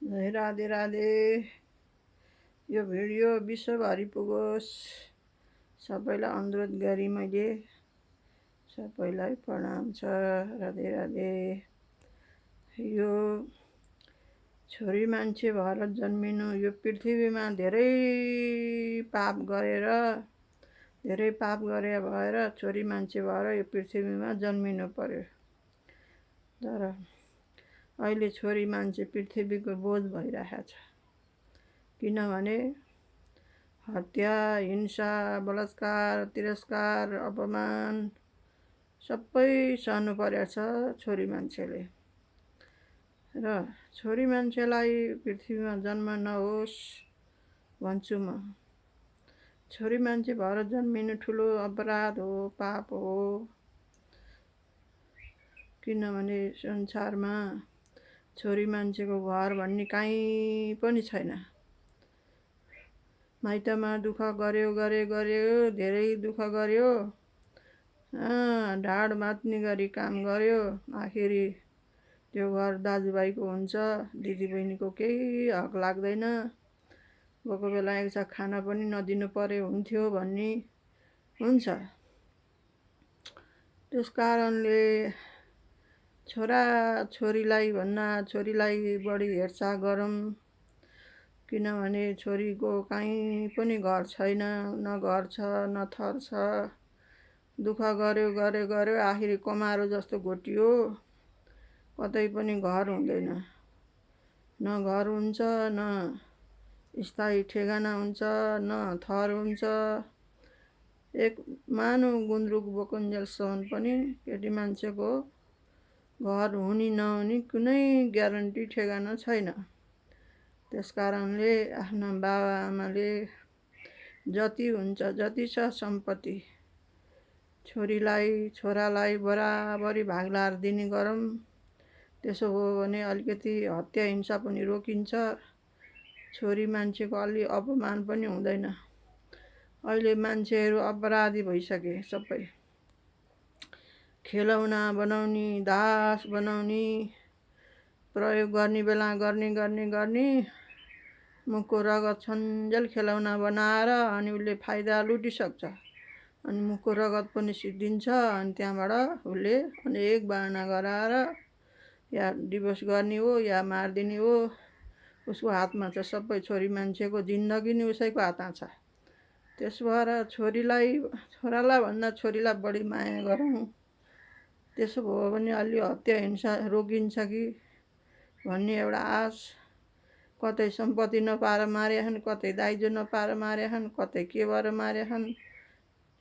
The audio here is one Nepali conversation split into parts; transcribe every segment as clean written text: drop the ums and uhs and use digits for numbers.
राधे राधे। यो भिडियो विश्वभरि पुगोस्, सबैलाई अनुरोध गरी मैले सबैलाई प्रणाम छ। राधे राधे। यो छोरी मान्छे भएर जन्मिनु, यो पृथ्वीमा धेरै पाप गरे भएर छोरी मान्छे भएर यो पृथ्वीमा जन्मिनु पर्यो। तर अहिले छोरी मान्छे पृथ्वीको बोझ भइरहेको छ, किनभने हत्या, हिंसा, बलात्कार, तिरस्कार, अपमान सबै सहनु परेको छ छोरी मान्छेले। र छोरी मान्छेलाई पृथ्वीमा जन्म नहोस् भन्छु म। छोरी मान्छे भएर जन्मिनु ठुलो अपराध हो, पाप हो। किनभने संसारमा छोरी मान्छेको घर भन्ने कहीँ पनि छैन। माइतमा दुःख गर्यो, धेरै दुःख गर्यो, ढाड मात्ने गरी काम गर्यो, आखिरी त्यो घर दाजुभाइको हुन्छ, दिदीबहिनीको केही हक लाग्दैन। गएको बेला एक छाक खाना पनि नदिनु पर्यो हुन्थ्यो भन्ने हुन्छ। त्यस कारणले छोरीलाई भन्दा छोरीलाई बढी हेरचाह गरौँ। किनभने छोरीको कहीँ पनि घर छैन, न घर छ न थर छ। दुःख गर्यो, आखिरी कमारो जस्तो घोटियो, कतै पनि घर हुँदैन। न घर हुन्छ, न स्थायी ठेगाना हुन्छ, न थर हुन्छ। एक मानो गुन्द्रुक बोकुन्जेलसम्म पनि केटी मान्छेको घर हुने नहुने कुनै ग्यारेन्टी ठेगाना छैन। त्यस कारणले आफ्ना बाबाआमाले जति हुन्छ, जति छ सम्पत्ति छोरालाई बराबरी भाग लाएर दिने गरौँ। त्यसो हो भने अलिकति हत्या हिंसा पनि रोकिन्छ, छोरी मान्छेको अलि अपमान पनि हुँदैन। अहिले मान्छेहरू अपराधी भइसके सबै। खेलौना बनाउने, दास बनाउने, प्रयोग गर्ने बेला गर्ने मुखको रगत छन्जेल खेलौना बनाएर अनि उसले फाइदा लुटिसक्छ। अनि मुखको रगत पनि सिद्धिन्छ। अनि त्यहाँबाट उसले अनेक बहाना गराएर या डिभोर्स गर्ने हो या मारिदिने हो। उसको हातमा छ सबै। छोरी मान्छेको जिन्दगी नै उसैको हातमा छ। त्यस भएर छोरालाई भन्दा छोरीलाई बढी माया गरौँ। त्यसो भयो भने अलि हत्या हिंसा रोकिन्छ कि भन्ने एउटा आश। कतै सम्पत्ति नपाएर मारेछन्, कतै दाइजो नपाएर मारेछन्, कतै के भएर मारेछन्।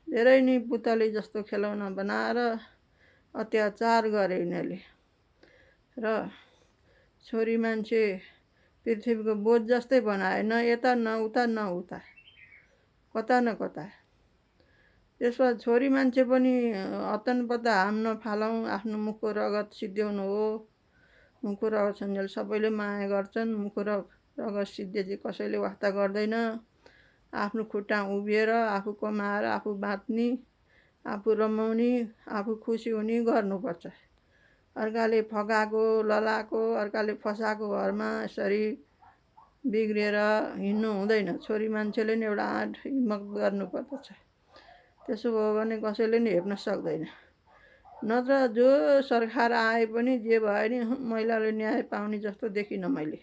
धेरै नै पुतली जस्तो खेलौना बनाएर अत्याचार गरे यिनीहरूले। र छोरी मान्छे पृथ्वीको बोझ जस्तै बनाए, न यता न उता कता न कता। त्यसमा छोरी मान्छे पनि हतनपत्ता हाम नफालौँ। आफ्नो मुखको रगत सिद्ध्याउनु हो। मुखको रगत छन्जेल सबैले माया गर्छन्। मुखको रगत सिद्धेपछि कसैले वास्ता गर्दैन। आफ्नो खुट्टामा उभिएर आफू कमाएर आफू बाँच्ने, आफू रमाउने, आफू खुसी हुने गर्नुपर्छ। अर्काले फकाएको, ललाएको, अर्काले फसाएको घरमा यसरी बिग्रिएर हिँड्नु हुँदैन। छोरी मान्छेले नि एउटा आँट हिम्मत गर्नुपर्दछ। त्यसो भयो भने कसैले नि हेप्न सक्दैन। नत्र जो सरकार आए पनि जे भए नि महिलाले न्याय पाउने जस्तो देखिनँ मैले।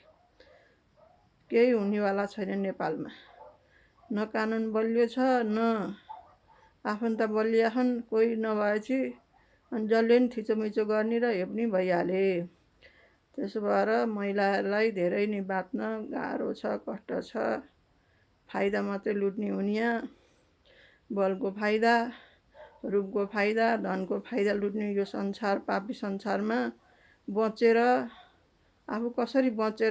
केही हुनेवाला छैन नेपालमा। न कानुन बलियो छ, न आफन्त बलिया छन्। कोही नभएपछि अनि जसले नि थिचोमिचो गर्ने र हेप्ने भइहाले। त्यसो भएर महिलाहरूलाई धेरै नै बाँच्न गाह्रो छ, कष्ट छ। फाइदा मात्रै लुट्ने हुनिया, बलको फाइदा, रूपको फाइदा, धनको फाइदा लुट्ने यो संसार, पापी संसारमा बचेर आफू कसरी बच्ने